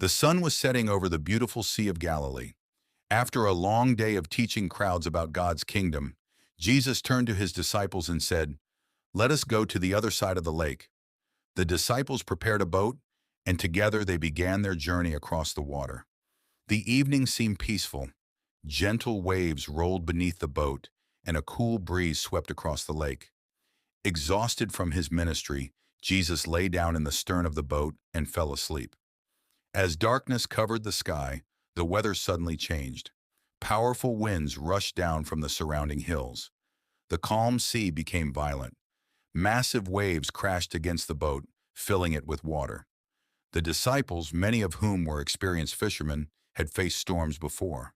The sun was setting over the beautiful Sea of Galilee. After a long day of teaching crowds about God's kingdom, Jesus turned to his disciples and said, "Let us go to the other side of the lake." The disciples prepared a boat, and together they began their journey across the water. The evening seemed peaceful. Gentle waves rolled beneath the boat, and a cool breeze swept across the lake. Exhausted from his ministry, Jesus lay down in the stern of the boat and fell asleep. As darkness covered the sky, the weather suddenly changed. Powerful winds rushed down from the surrounding hills. The calm sea became violent. Massive waves crashed against the boat, filling it with water. The disciples, many of whom were experienced fishermen, had faced storms before.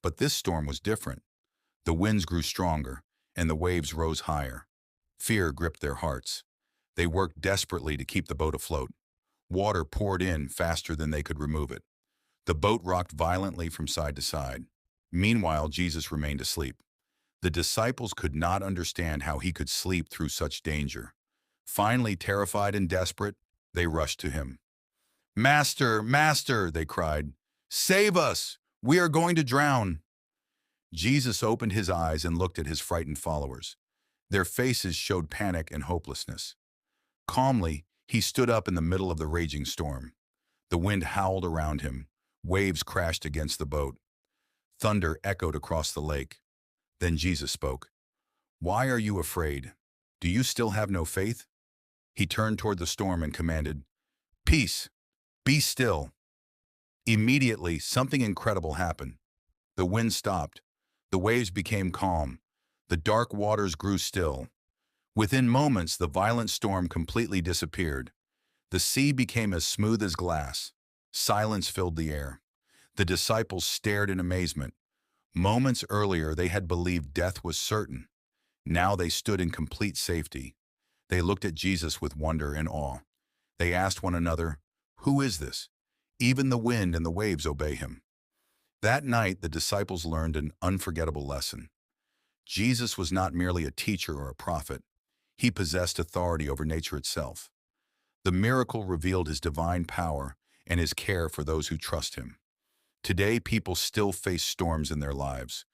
But this storm was different. The winds grew stronger, and the waves rose higher. Fear gripped their hearts. They worked desperately to keep the boat afloat. Water poured in faster than they could remove it. The boat rocked violently from side to side. Meanwhile, Jesus remained asleep. The disciples could not understand how he could sleep through such danger. Finally, terrified and desperate, they rushed to him. "Master, Master," they cried, "save us! We are going to drown!" Jesus opened his eyes and looked at his frightened followers. Their faces showed panic and hopelessness. Calmly, he stood up in the middle of the raging storm. The wind howled around him. Waves crashed against the boat. Thunder echoed across the lake. Then Jesus spoke. "Why are you afraid? Do you still have no faith?" He turned toward the storm and commanded, "Peace, be still." Immediately, something incredible happened. The wind stopped. The waves became calm. The dark waters grew still. Within moments, the violent storm completely disappeared. The sea became as smooth as glass. Silence filled the air. The disciples stared in amazement. Moments earlier, they had believed death was certain. Now they stood in complete safety. They looked at Jesus with wonder and awe. They asked one another, "Who is this? Even the wind and the waves obey him." That night, the disciples learned an unforgettable lesson. Jesus was not merely a teacher or a prophet. He possessed authority over nature itself. The miracle revealed his divine power and his care for those who trust him. Today, people still face storms in their lives: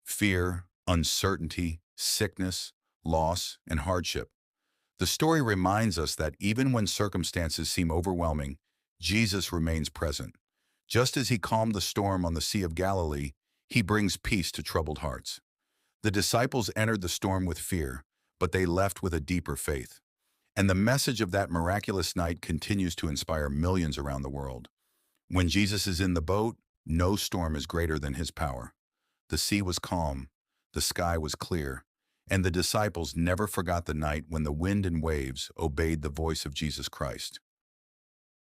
fear, uncertainty, sickness, loss, and hardship. The story reminds us that even when circumstances seem overwhelming, Jesus remains present. Just as he calmed the storm on the Sea of Galilee, he brings peace to troubled hearts. The disciples entered the storm with fear, but they left with a deeper faith. And the message of that miraculous night continues to inspire millions around the world. When Jesus is in the boat, no storm is greater than his power. The sea was calm, the sky was clear, and the disciples never forgot the night when the wind and waves obeyed the voice of Jesus Christ.